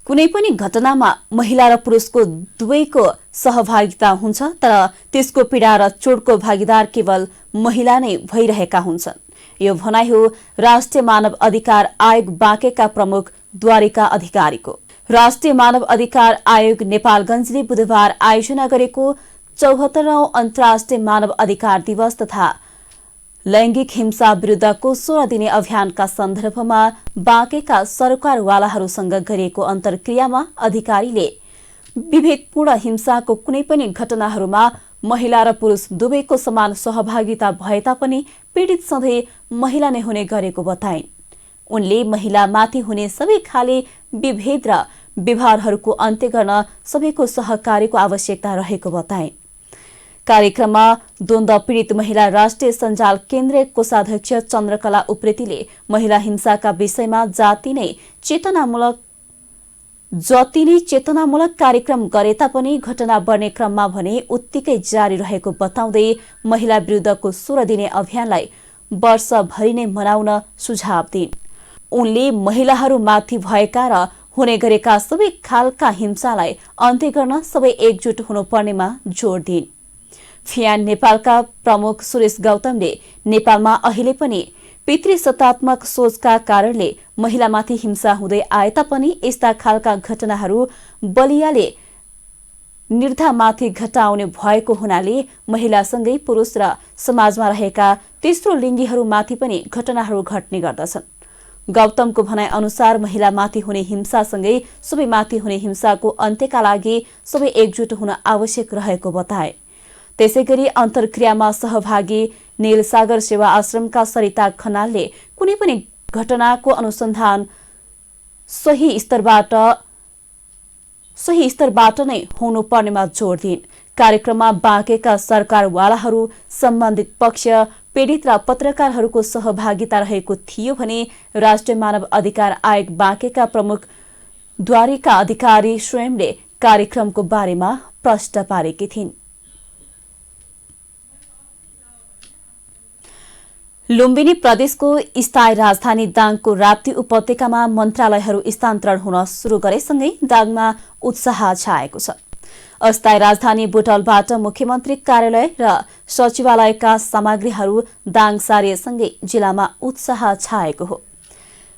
कुनै पनि घटनामा महिला र पुरुषको दुवैको सहभागिता हुन्छ, तर त्यसको पीडा र चोटको भागीदार केवल महिला नै भइरहेका हुन्छन्। यो भनाइ हो राष्ट्रिय मानव अधिकार आयोग बाँकेका प्रमुख द्वारिका अधिकारीको। राष्ट्रिय मानव अधिकार आयोग नेपालगञ्जले बुधबार आयोजना गरेको 74औं अन्तर्राष्ट्रिय मानव अधिकार दिवस तथा लैंगिक हिंसा विरुद्धको 16 दिने अभियानका सन्दर्भमा बाँकेका सरकारवालाहरूसँग गरिएको अन्तर्क्रियामा अधिकारीले विभेदपूर्ण हिंसाको कुनै पनि घटनाहरूमा महिला र पुरुष दुवैको समान सहभागिता भए तापनि पीडित सधैँ महिला नै हुने गरेको बताइन्। उनले महिलामाथि हुने सबै खाले विभेद र व्यवहारहरूको अन्त्य गर्न सबैको सहकार्यको आवश्यकता रहेको बताइन्। कार्यक्रममा द्वन्द्व पीडित महिला राष्ट्रिय सञ्जाल केन्द्रीय कोषाध्यक्ष चन्द्रकला उप्रेतीले महिला हिंसाका विषयमा जति नै चेतनामूलक कार्यक्रम गरे तापनि घटना बढ्ने क्रममा भने उत्तिकै जारी रहेको बताउँदै महिला विरुद्धको 16 दिने अभियानलाई वर्षभरि नै मनाउन सुझाव दिइन्। उनले महिलाहरूमाथि भएका र हुने गरेका सबै खालका हिंसालाई अन्त्य गर्न सबै एकजुट हुनुपर्नेमा जोड दिइन्। फियान नेपालका प्रमुख सुरेश गौतमले नेपालमा अहिले पनि पितृसत्तात्मक सोचका कारणले महिलामाथि हिंसा हुँदै आए तापनि यस्ता खालका घटनाहरू बलियाले निर्धामाथि घटाउने भएको हुनाले महिलासँगै पुरुष र समाजमा रहेका तेस्रो लिङ्गीहरूमाथि पनि घटनाहरू घट्ने गर्दछन्। गौतमको भनाइ अनुसार महिलामाथि हुने हिंसासँगै सबैमाथि हुने हिंसाको अन्त्यका लागि सबै एकजुट हुन आवश्यक रहेको बताए। त्यसैगरी अन्तर्क्रियामा सहभागी नीलसागर सेवा आश्रमका सरिता खनालले कुनै पनि घटनाको अनुसन्धान सही स्तरबाट नै हुनुपर्नेमा जोड दिइन्। कार्यक्रममा बाँकेका सरकारवालाहरू, सम्बन्धित पक्ष, पीडित र पत्रकारहरूको सहभागिता रहेको थियो भने राष्ट्रिय मानव अधिकार आयोग बाँकेका प्रमुख द्वारिका अधिकारी स्वयंले कार्यक्रमको बारेमा प्रश्न पारेकी थिइन्। लुम्बिनी प्रदेशको स्थायी राजधानी दाङको राप्ती उपत्यकामा मन्त्रालयहरू स्थानान्तरण हुन सुरु गरेसँगै दाङमा उत्साह छाएको छ। अस्थायी राजधानी बुटवलबाट मुख्यमन्त्री कार्यालय र सचिवालयका सामग्रीहरू दाङ सारिएसँगै जिल्लामा उत्साह छाएको हो।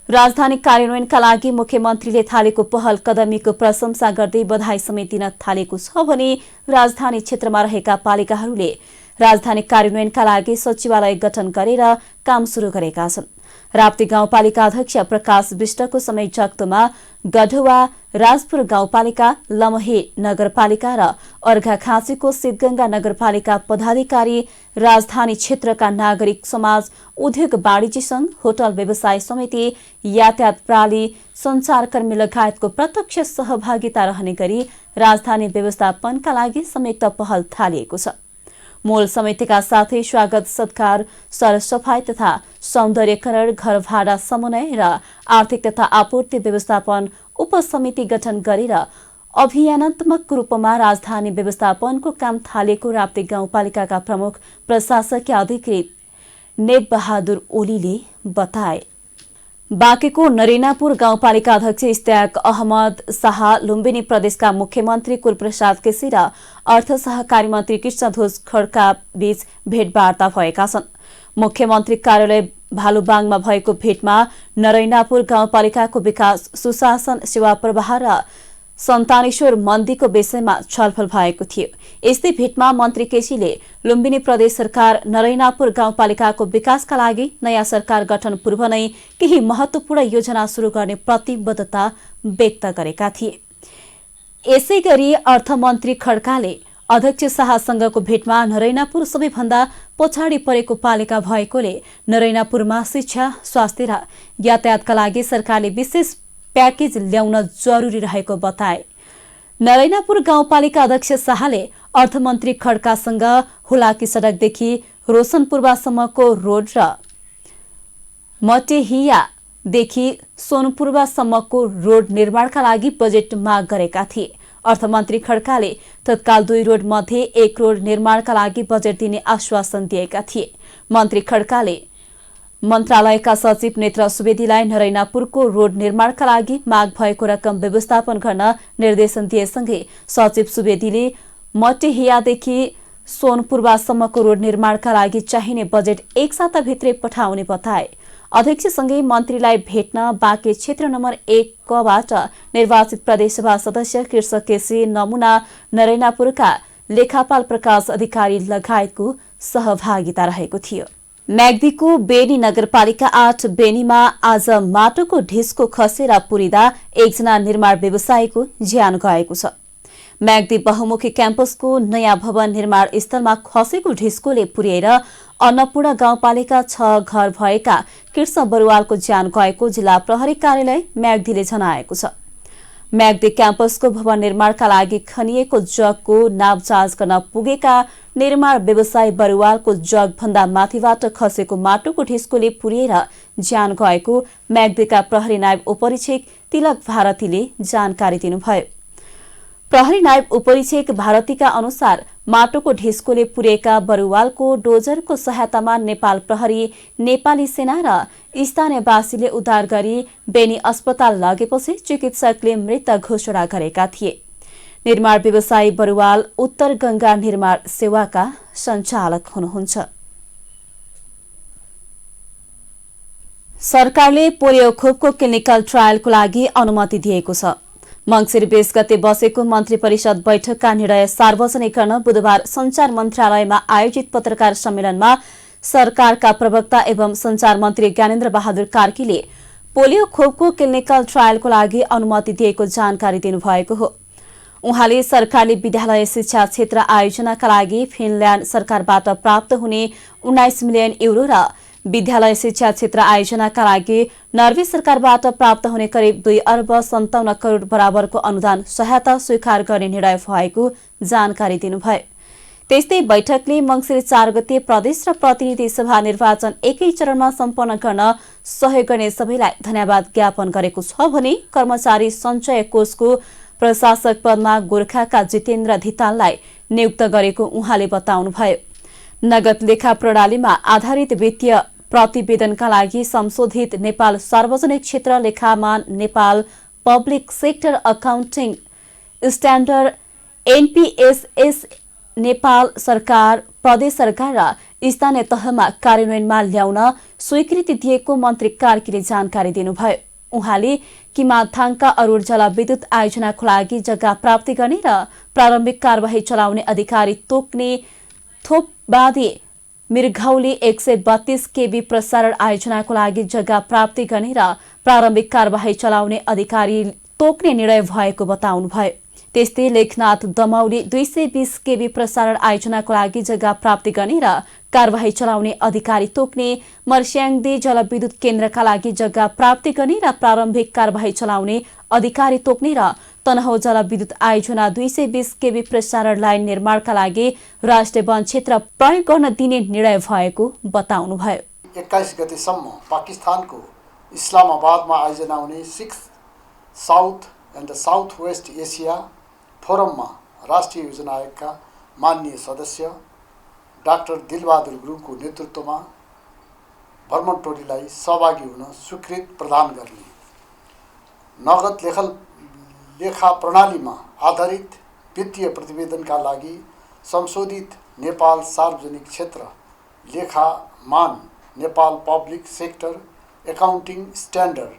राजधानी कार्यान्वयनका लागि मुख्यमन्त्रीले थालेको पहल कदमीको प्रशंसा गर्दै बधाई समेत दिन थालेको छ भने राजधानी क्षेत्रमा रहेका पालिकाहरूले राजधानी कार्यान्वयनका लागि सचिवालय गठन गरेर काम शुरू गरेका छन्। राप्ती गाउँपालिका अध्यक्ष प्रकाश विष्टको समय जग्दोमा गढुवा, राजपुर गाउँपालिका, लमहे नगरपालिका र अर्घाखाँचीको सिद्धगंगा नगरपालिका पदाधिकारी, राजधानी क्षेत्रका नागरिक समाज, उद्योग वाणिज्य संघ, होटल व्यवसाय समिति, यातायात प्रणाली, संचारकर्मी लगायतको प्रत्यक्ष सहभागिता रहने गरी राजधानी व्यवस्थापनका लागि संयुक्त पहल थालिएको छ। मूल समितिका साथै स्वागत सत्कार, सरसफाई तथा सौन्दर्यकरण, घर भाडा समन्वय र आर्थिक तथा आपूर्ति व्यवस्थापन उपसमिति गठन गरेर अभियानात्मक रूपमा राजधानी व्यवस्थापनको काम थालेको राप्ती गाउँपालिकाका प्रमुख प्रशासकीय अधिकृत नेक बहादुर ओलीले बताए। बाँकेको नरेनापुर गाउँपालिका अध्यक्ष इस्तेक अहमद शाह, लुम्बिनी प्रदेशका मुख्यमन्त्री कुलप्रसाद केसी र अर्थ सहकारी मन्त्री कृष्णध्वज खड्का बीच भेटवार्ता भएका छन्। मुख्यमन्त्री कार्यालय भालुबाङमा भएको भेटमा नरेनापुर गाउँपालिकाको विकास, सुशासन, सेवा प्रवाह र सन्तानेश्वर मन्दिरको विषयमा छलफल भएको थियो। यस्तै भेटमा मन्त्री केसीले लुम्बिनी प्रदेश सरकार नरेनापुर गाउँपालिकाको विकासका लागि नयाँ सरकार गठन पूर्व नै केही महत्वपूर्ण योजना शुरू गर्ने प्रतिबद्धता व्यक्त गरेका थिए। यसैगरी अर्थमन्त्री खड्काले अध्यक्ष शाहसँगको भेटमा नरेनापुर सबैभन्दा पछाडि परेको पालिका भएकोले नरेनापुरमा शिक्षा, स्वास्थ्य र यातायातका लागि सरकारले विशेष प्याकेज ल्याउन जरुरी रहेको बताए। नरेनापुर गाउँपालिका अध्यक्ष शाहले अर्थमन्त्री खड्कासँग हुलाकी सडकदेखि रोशनपूर्वासम्मको रोड र मटेहियादेखि सोनपूर्वासम्मको रोड निर्माणका लागि बजेट माग गरेका थिए। अर्थमन्त्री खड्काले तत्काल 2 रोड मध्ये 1 रोड निर्माणका लागि बजेट दिने आश्वासन दिएका थिए। मन्त्री खड्काले मन्त्रालयका सचिव नेत्र सुवेदीलाई नरैनापुरको रोड निर्माणका लागि माग भएको रकम व्यवस्थापन गर्न निर्देशन दिएसँगै सचिव सुवेदीले मटिहियादेखि सोनपुरवासम्मको रोड निर्माणका लागि चाहिने बजेट एक साताभित्रै पठाउने बताए। अध्यक्षसँगै मन्त्रीलाई भेट्न बाँके क्षेत्र नम्बर 1 कबाट निर्वाचित प्रदेशसभा सदस्य कृषक केसी नमुना नरैनापुरका लेखापाल प्रकाश अधिकारी लगायतको सहभागिता रहेको थियो। म्याग्दीको बेनी नगरपालिका 8 बेनीमा आज माटोको ढिस्को खसेर पुरिँदा एकजना निर्माण व्यवसायीको ज्यान गएको छ। म्याग्दी बहुमुखी क्याम्पसको नयाँ भवन निर्माण स्थलमा खसेको ढिस्कोले पुर्याएर अन्नपूर्ण गाउँपालिका 6 घर भएका कृष्ण बरुवालको ज्यान गएको जिल्ला प्रहरी कार्यालय म्याग्दीले जनाएको छ। म्याग्दी क्याम्पसको भवन निर्माणका लागि खनिएको जगको नापजाँच गर्न पुगेका निर्माण व्यवसायी बरुवालको जगभन्दा माथिबाट खसेको माटोको ढिस्कोले पुर्याएर ज्यान गएको म्याग्दीका प्रहरी नायब उपरीक्षक तिलक भारतीले जानकारी दिनुभयो। प्रहरी नायब उपरीक्षक भारतीका अनुसार माटोको ढिस्कोले पुर्याएका बरुवालको डोजरको सहायतामा नेपाल प्रहरी, नेपाली सेना र स्थानीयवासीले उद्धार गरी बेनी अस्पताल लगेपछि चिकित्सकले मृत घोषणा गरेका थिए। निर्माण व्यवसायी बरुवाल उत्तर गंगा निर्माण सेवाका सञ्चालक हुनुहुन्छ। सरकारले पोलियो खोपको क्लिनिकल ट्रायलको लागि अनुमति दिएको छ। मंगिर 20 गते बसेको मन्त्री परिषद बैठकका निर्णय सार्वजनिक गर्न बुधबार संचार मन्त्रालयमा आयोजित पत्रकार सम्मेलनमा सरकारका प्रवक्ता एवं संचार मन्त्री ज्ञानेन्द्र बहादुर कार्कीले पोलियो खोपको क्लिनिकल ट्रायलको लागि अनुमति दिएको जानकारी दिनुभएको हो। उहाँले सरकारले विद्यालय शिक्षा क्षेत्र आयोजनाका लागि फिनल्याण्ड सरकारबाट प्राप्त हुने 19 मिलियन युरो र विद्यालय शिक्षा क्षेत्र आयोजनाका लागि नर्वे सरकारबाट प्राप्त हुने करिब 2 अर्ब 57 करोड़ बराबरको अनुदान सहायता स्वीकार गर्ने निर्णय भएको जानकारी दिनुभयो। त्यस्तै बैठकले मंगिर 4 गते प्रदेश र प्रतिनिधि सभा निर्वाचन एकै चरणमा सम्पन्न गर्न सहयोग गर्ने सबैलाई धन्यवाद ज्ञापन गरेको छ भने कर्मचारी सञ्चय कोषको प्रशासक पदमा गोर्खाका जितेन्द्र धिताललाई नियुक्त गरेको उहाँले बताउनुभयो। नगद लेखा प्रणालीमा आधारित वित्तीय प्रतिवेदनका लागि संशोधित नेपाल सार्वजनिक क्षेत्र लेखामान Nepal public sector accounting standard NPSAS Nepal सरकार, प्रदेश सरकार र स्थानीय तहमा कार्यान्वयनमा ल्याउन स्वीकृति दिएको मन्त्री कार्कीले जानकारी दिनुभयो। उहाँले किमाथाङका अरूण जलविद्युत आयोजनाको लागि जग्गा प्राप्ति गर्ने र प्रारम्भिक कार्यवाही चलाउने अधिकारी तोक्ने थोपबादी मृगौली 132 केबी प्रसारण आयोजनाको लागि जग्गा प्राप्ति गर्ने र प्रारम्भिक कार्यवाही चलाउने अधिकारी तोक्ने निर्णय भएको बताउनुभयो। त्यस्तै लेखनाथ दमौली 220 केबी प्रसारण आयोजनाको लागि जग्गा प्राप्ति गर्ने र कार्यवाही चलाउने अधिकारी तोक्ने, मर्स्याङदी जलविद्युत केन्द्रका लागि जग्गा प्राप्ति गर्ने र प्रारम्भिक कार्यवाही चलाउने अधिकारी तोक्ने र तनहुँ जलविद्युत आयोजना 220 केबी प्रसारण लाइन निर्माणका लागि राष्ट्रिय वन क्षेत्र प्रयोग गर्न दिने निर्णय भएको बताउनुभयो। 21 गतेसम्म पाकिस्तानको इस्लामाबादमा आयोजना हुने 6th south and south west Asia फोरममा राष्ट्रिय योजना आयोगका माननीय सदस्य डाक्टर दिलबहादुर गुरुङको नेतृत्वमा भ्रमण टोलीलाई सहभागी हुन स्वीकृति प्रदान गर्ने, नगद लेखा प्रणालीमा आधारित वित्तीय प्रतिवेदनका लागि संशोधित नेपाल सार्वजनिक क्षेत्र लेखामान Nepal public sector accounting standard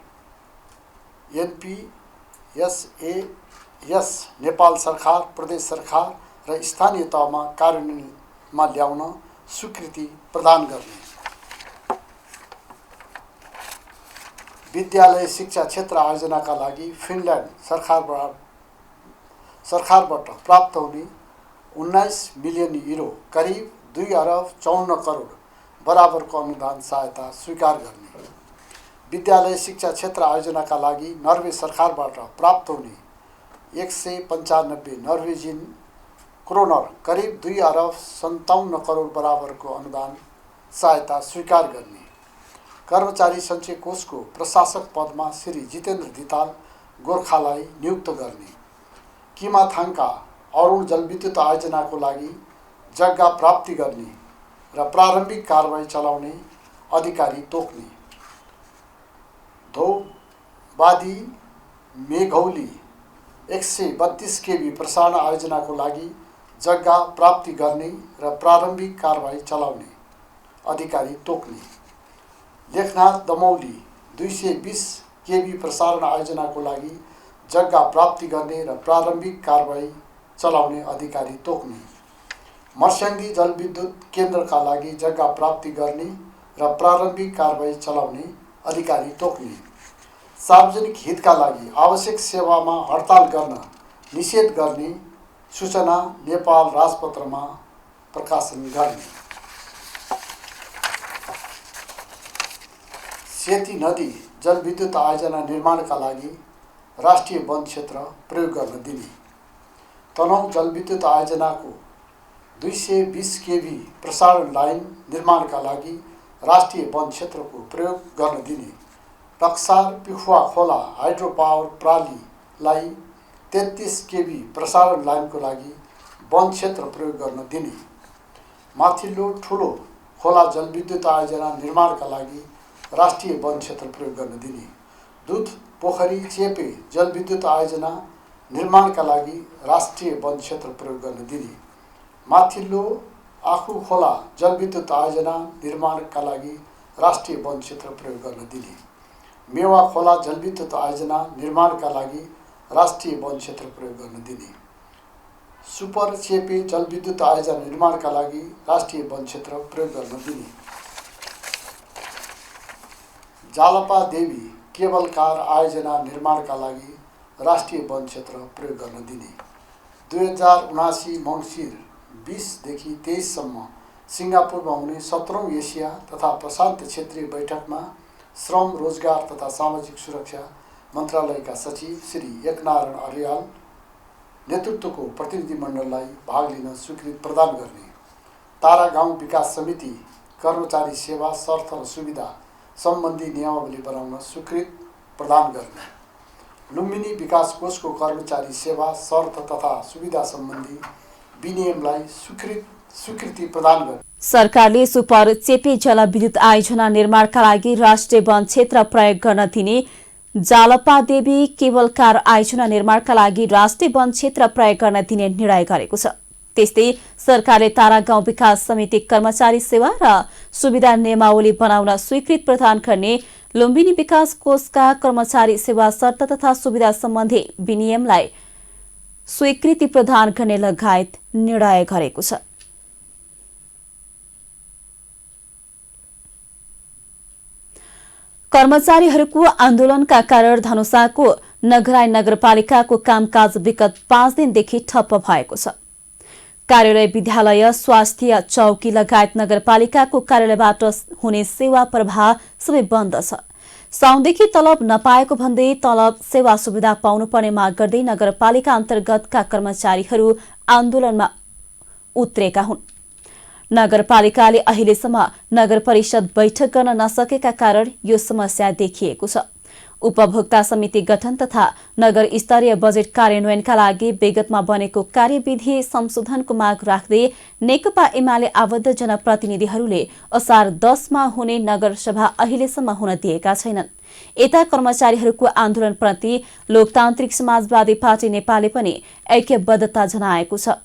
NPSAS Nepal सरकार, प्रदेश सरकार र स्थानीय तहमा कार्यान्वयनमा ल्याउन स्वीकृति प्रदान गर्ने, विद्यालय शिक्षा क्षेत्र आयोजनाका लागि फिनल्याण्ड सरकारबाट प्राप्त हुने 19 मिलियन युरो करिब 2 अर्ब 54 करोड बराबरको अनुदान सहायता स्वीकार गर्ने, विद्यालय शिक्षा क्षेत्र आयोजनाका लागि नर्वे सरकारबाट प्राप्त हुने 195 नर्वेजियन क्रोनर करिब 2 अर्ब 57 करोड बराबरको अनुदान सहायता स्वीकार गर्ने, कर्मचारी सञ्चय कोषको प्रशासक पदमा श्री जितेन्द्र धिताल गोर्खालाई नियुक्त गर्ने, किमाथाङका अरूण जलविद्युत आयोजनाको लागि जग्गा प्राप्ति गर्ने र प्रारम्भिक कारबाही चलाउने अधिकारी तोक्ने। धौबादी मेघौली 132 केबी प्रसारण आयोजनाको लागि जग्गा प्राप्ति गर्ने र प्रारम्भिक कारबाही चलाउने अधिकारी तोक्ने। लेखनाथ दमौली 220 केबी प्रसारण आयोजनाको लागि जग्गा प्राप्ति गर्ने र प्रारम्भिक कारबाही चलाउने अधिकारी तोक्ने। मर्स्याङ्गी जलविद्युत केन्द्रका लागि जग्गा प्राप्ति गर्ने र प्रारम्भिक कारबाही चलाउने अधिकारी तोक्ने। सार्वजनिक हितका लागि आवश्यक सेवामा हडताल गर्न निषेध गर्ने सूचना नेपाल राजपत्रमा प्रकाशन गर्ने। सेती नदी जलविद्युत आयोजना निर्माणका लागि राष्ट्रिय वन क्षेत्र प्रयोग गर्न दिने। तनहुँ जलविद्युत आयोजनाको 220 केबी प्रसारण लाइन निर्माणका लागि राष्ट्रिय वन क्षेत्रको प्रयोग गर्न दिने। टक्सार पिखुवा खोला हाइड्रो पावर प्रणालीलाई 33 केबी प्रसारण लाइनको लागि वन क्षेत्र प्रयोग गर्न दिने। माथिल्लो ठुलो खोला जलविद्युत आयोजना निर्माणका लागि राष्ट्रिय वन क्षेत्र प्रयोग गर्न दिने। दुध पोखरी चेपे जलविद्युत आयोजना निर्माणका लागि राष्ट्रिय वन क्षेत्र प्रयोग गर्न दिने। माथिल्लो आखु खोला जलविद्युत आयोजना निर्माणका लागि राष्ट्रिय वन क्षेत्र प्रयोग गर्न दिने। मेवा खोला जलविद्युत आयोजना निर्माणका लागि राष्ट्रिय वन क्षेत्र प्रयोग गर्न दिने। सुपर चेपे जलविद्युत आयोजना निर्माणका लागि राष्ट्रिय वन क्षेत्र प्रयोग गर्न दिने। जालपा देवी केबल कार आयोजना निर्माणका लागि राष्ट्रिय वन क्षेत्र प्रयोग गर्न दिने। 2079 मङ्सिर 20 देखि 23 सम्म सिङ्गापुरमा हुने 17औं एसिया तथा प्रशान्त क्षेत्रीय बैठकमा श्रम रोजगार तथा सामाजिक सुरक्षा मन्त्रालयका सचिव श्री एकनारायण अर्याल नेतृत्वको प्रतिनिधिमण्डललाई भाग लिन स्वीकृति प्रदान गर्ने। तारा गाउँ विकास समिति कर्मचारी सेवा शर्त र सुविधा सम्बन्धी नियमावली बनाउन स्वीकृति प्रदान गर्ने। लुम्बिनी विकास कोषको कर्मचारी सेवा शर्त तथा सुविधा सम्बन्धी विनियमलाई स्वीकृति प्रदान गर्ने। सरकारले सुपर चेपे जलविद्युत आयोजना निर्माणका लागि राष्ट्रिय वन क्षेत्र प्रयोग गर्न दिने। जालपादेवी केबल कार आयोजना निर्माणका लागि राष्ट्रिय वन क्षेत्र प्रयोग गर्न दिने निर्णय गरेको छ। त्यस्तै सरकारले तारा गाउँ विकास समिति कर्मचारी सेवा र सुविधा नियमावली बनाउन स्वीकृति प्रदान गर्ने। लुम्बिनी विकास कोषका कर्मचारी सेवा शर्त तथा सुविधा सम्बन्धी विनियमलाई स्वीकृति प्रदान गर्ने लगायत निर्णय गरेको छ। कर्मचारीहरूको आन्दोलनका कारण धनुषाको नगराई नगरपालिकाको कामकाज विगत 5 दिनदेखि ठप्प भएको छ। कार्यालय, विद्यालय, स्वास्थ्य चौकी लगायत नगरपालिकाको कार्यालयबाट हुने सेवा प्रवाह सबै बन्द छ। साउनदेखि तलब नपाएको भन्दै तलब सेवा सुविधा पाउनुपर्ने माग गर्दै नगरपालिका अन्तर्गतका कर्मचारीहरू आन्दोलनमा उत्रेका हुन्। नगरपालिकाले अहिलेसम्म नगर परिषद बैठक गर्न नसकेका कारण यो समस्या देखिएको छ। उपभोक्ता समिति गठन तथा नगर स्तरीय बजेट कार्यान्वयनका लागि विगतमा बनेको कार्यविधि संशोधनको माग राख्दै नेकपा एमाले आबद्ध जनप्रतिनिधिहरूले असार 10 मा हुने नगरसभा अहिलेसम्म हुन दिएका छैनन्। यता कर्मचारीहरूको आन्दोलनप्रति लोकतान्त्रिक समाजवादी पार्टी नेपालले पनि ऐक्यबद्धता जनाएको छ।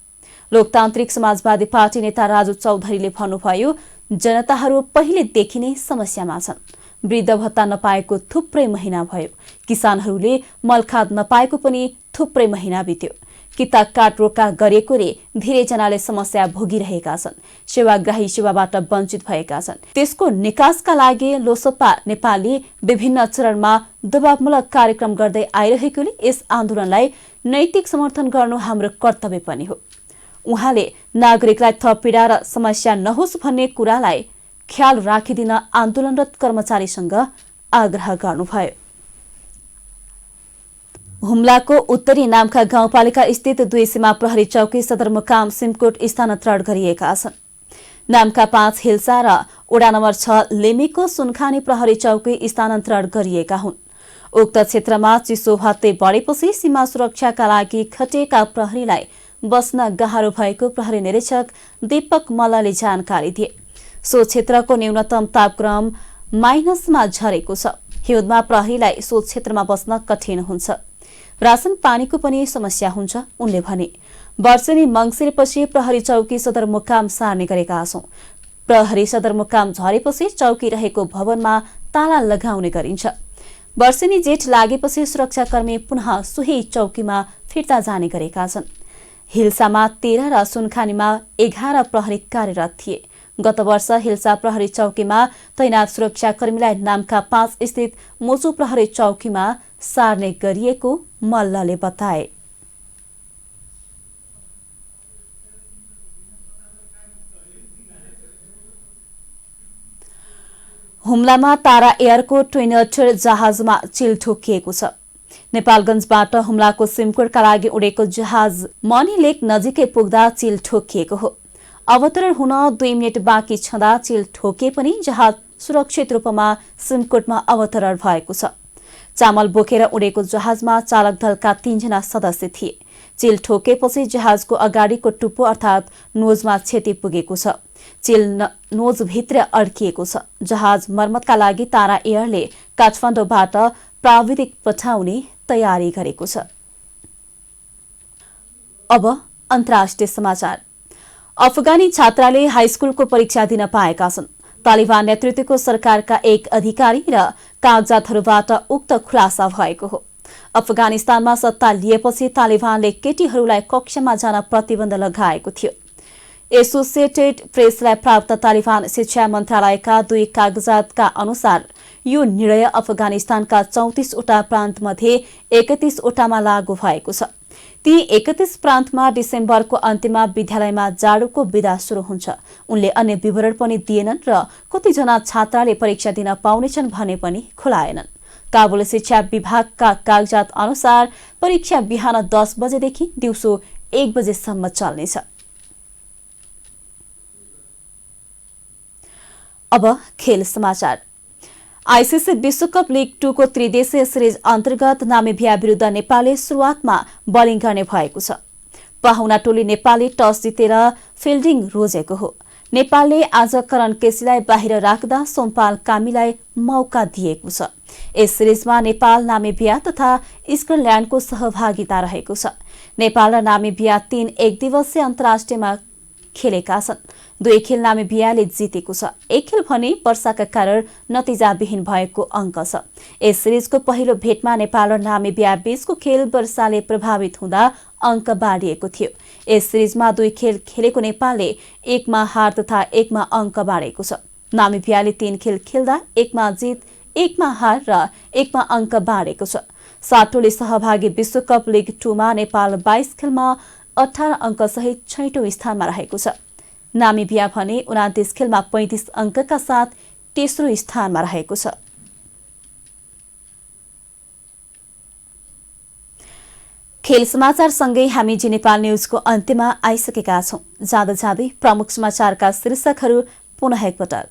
लोकतान्त्रिक समाजवादी पार्टी नेता राजु चौधरीले भन्नुभयो, जनताहरू पहिलेदेखि नै समस्यामा छन्। वृद्ध भत्ता नपाएको थुप्रै महिना भयो। किसानहरूले मलखाद नपाएको पनि थुप्रै महिना बित्यो। किता काट रोका गरिएकोले धेरैजनाले समस्या भोगिरहेका छन्। सेवाग्राही सेवाबाट वञ्चित भएका छन्। त्यसको निकासका लागि लोसपा नेपालले विभिन्न चरणमा दबावमूलक कार्यक्रम गर्दै आइरहेकोले यस आन्दोलनलाई नैतिक समर्थन गर्नु हाम्रो कर्तव्य पनि हो। उहाँले नागरिकलाई थप पीडा र समस्या नहोस् भन्ने कुरालाई ख्याल राखिदिन आन्दोलनरत कर्मचारीसँग आग्रह गर्नुभयो। हुम्लाको उत्तरी नामखा गाउँपालिका स्थित 2 सीमा प्रहरी चौकी सदरमुकाम सिमकोट स्थानान्तरण गरिएका छन्। नामका 5 हिल्सा र वडा नम्बर 6 लेमीको सुनखानी प्रहरी चौकी स्थानान्तरण गरिएका हुन्। उक्त क्षेत्रमा चिसो हत्ते बढेपछि सीमा सुरक्षाका लागि खटिएका प्रहरीलाई बस्न गाह्रो भएको प्रहरी निरीक्षक दीपक मल्लले जानकारी दिए। सो क्षेत्रको न्यूनतम तापक्रम माइनसमा झरेको छ। हिउँदमा प्रहरीलाई सो क्षेत्रमा बस्न कठिन हुन्छ। रासन पानीको पनि समस्या हुन्छ उनले भने। वर्षेनी मङ्सिरपछि प्रहरी चौकी सदरमुकाम सार्ने गरेका छौं। प्रहरी सदरमुकाम झरेपछि चौकी रहेको भवनमा ताला लगाउने गरिन्छ। वर्षेनी जेठ लागेपछि सुरक्षाकर्मी पुनः सोही चौकीमा फिर्ता जाने गरेका छन्। हिल्सामा 13 र सुनखानीमा 11 प्रहरी कार्यरत थिए। गत वर्ष हिल्सा प्रहरी चौकीमा तैनात सुरक्षाकर्मीलाई नामका 5 स्थित मोचु प्रहरी चौकीमा सार्ने गरिएको मल्लले बताए। हुम्लामा तारा एयरको ट्विनटर जहाजमा चिल ठोकिएको छ। नेपालगञ्जबाट हुम्लाको सिमकोटका लागि उडेको जहाज मनी लेक नजिकै पुग्दा चिल ठोकिएको हो। अवतरण हुन 2 मिनेट बाँकी छँदा चिल ठोकिए पनि जहाज सुरक्षित रूपमा सिमकोटमा अवतरण भएको छ। चामल बोकेर उडेको जहाजमा चालक दलका 3 जना सदस्य थिए। चिल ठोकेपछि जहाजको अगाडिको टुप्पो अर्थात नोजमा क्षति पुगेको छ। चिल नोजभित्र अड्किएको छ। जहाज मर्मतका लागि तारा एयरले काठमाडौँबाट प्राविधिक पठाउने तयारी गरेको छ। अब अन्तर्राष्ट्रिय समाचार। अफगानी छात्राले हाईस्कुलको परीक्षा दिन पाएका छन्। तालिबान नेतृत्वको सरकारका एक अधिकारी र कागजातहरूबाट उक्त खुलासा भएको हो। अफगानिस्तानमा सत्ता लिएपछि तालिबानले केटीहरूलाई कक्षामा जान प्रतिबन्ध लगाएको थियो। एसोसिएटेड प्रेसलाई प्राप्त तालिबान शिक्षा मन्त्रालयका 2 कागजातका अनुसार यो निर्णय अफगानिस्तानका 34 वटा प्रान्तमध्ये 31 वटामा लागू भएको छ। ती 31 प्रान्तमा डिसेम्बरको अन्त्यमा विद्यालयमा जाडोको बिदा शुरू हुन्छ। उनले अन्य विवरण पनि दिएनन् र कतिजना छात्राले परीक्षा दिन पाउनेछन् भने पनि खुलाएनन्। काबुल शिक्षा विभागका कागजात अनुसार परीक्षा बिहान 10 बजेदेखि दिउँसो 1 बजेसम्म चल्नेछ। अब खेल समाचार। आईसीसी विश्वकप लीग 2 को त्रिदेशीय सिरिज अन्तर्गत नामिबिया विरुद्ध नेपालले सुरुवातमा बलिङ गर्ने भएको छ। पाहुना टोली नेपालले टस जितेर फिल्डिङ रोजेको हो। नेपालले आज करण केसीलाई बाहिर राख्दा सोमपाल कामीलाई मौका दिएको छ। यस सिरिजमा नेपाल, नामिबिया तथा स्कटल्याण्डको सहभागिता रहेको छ। नेपाल र नामिबिया 3 एकदिवसीय अन्तर्राष्ट्रियमा खेलेका छन्। 2 खेल नामिबियाले जितेको छ। 1 खेल भने वर्षाका कारण नतिजाविहीन भएको अङ्क छ। यस सिरिजको पहिलो भेटमा नेपाल र नामिबिया बीचको खेल वर्षाले प्रभावित हुँदा अङ्क बाँडिएको थियो। यस सिरिजमा 2 खेल खेलेको नेपालले 1 मा हार तथा 1 मा अङ्क बाँडेको छ। नामिबियाले 3 खेल खेल्दा 1 मा जित, 1 मा हार र 1 मा अङ्क बाँडेको छ। 7 टोली सहभागी विश्वकप लीग 2 मा नेपाल 22 खेलमा 18 अङ्क सहित 6औं स्थानमा रहेको छ। नामिबिया भने 29 खेलमा 35 अङ्कका साथ तेस्रो स्थानमा रहेको छ। खेल समाचार सँगै हामी जी नेपाल न्यूजको अन्त्यमा आइसकेका छौं। जाँदा जाँदै प्रमुख समाचारका शीर्षकहरू पुनः एकपटक।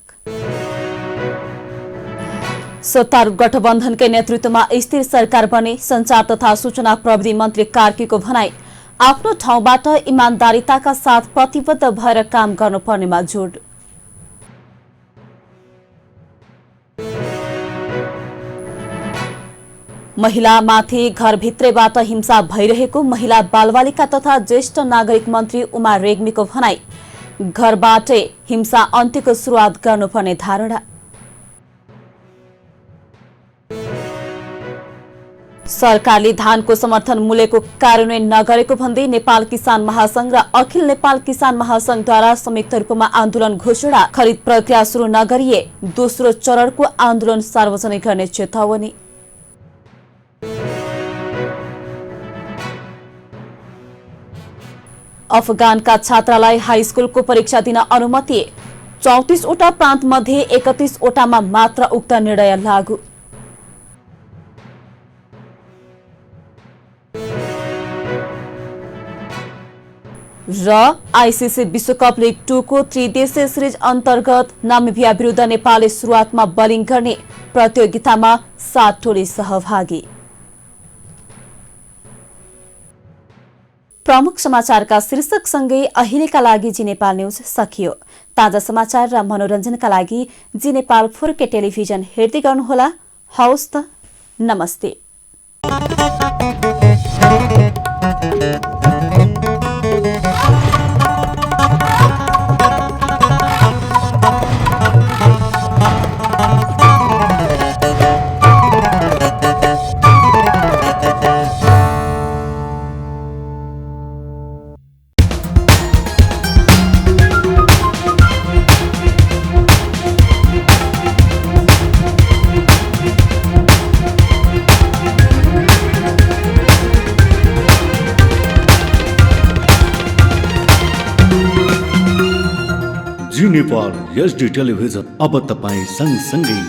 सत्तारूढ गठबन्धनकै नेतृत्वमा स्थिर सरकार बने संचार तथा सूचना प्रविधि मन्त्री कार्कीको भनाई। आफ्नो ठाउँबाट इमानदारीताका साथ प्रतिबद्ध भएर काम गर्नुपर्नेमा जोड। महिलामाथि घरभित्रैबाट हिंसा भइरहेको महिला बालबालिका तथा ज्येष्ठ नागरिक मन्त्री उमा रेग्मीको भनाई। घरबाटै हिंसा अन्त्यको सुरुवात गर्नुपर्ने धारणा। सरकारले धानको समर्थन मूल्यको कार्यान्वयन नगरेको भन्दै नेपाल किसान महासंघ र अखिल नेपाल किसान महासंघद्वारा संयुक्त रूपमा आन्दोलन घोषणा। खरिद प्रक्रिया शुरू नगरिए दोस्रो चरणको आन्दोलन सार्वजनिक गर्ने चेतावनी। अफगानका छात्रालाई हाईस्कुलको परीक्षा दिन अनुमति। 34 वटा प्रान्त मध्ये 31 वटामा मात्र उक्त निर्णय लागू। र आईसीसी विश्वकप लीग 2 को त्रिदेशीय सिरिज अन्तर्गत नामिबिया विरुद्ध नेपालले सुरुवातमा बलिङ गर्ने। प्रतियोगितामा 7 टोली सहभागी। प्रमुख समाचारका शीर्षकसँगै अहिलेका लागि जी नेपाल न्यूज सकियो। ताजा समाचार र मनोरञ्जनका लागि जी नेपाल 4K टेलिभिजन हेर्दै गर्नुहोला। हवस् त, नमस्ते। जी नेपाल HD टेलिभिजन अब तपाईँ सँगसँगै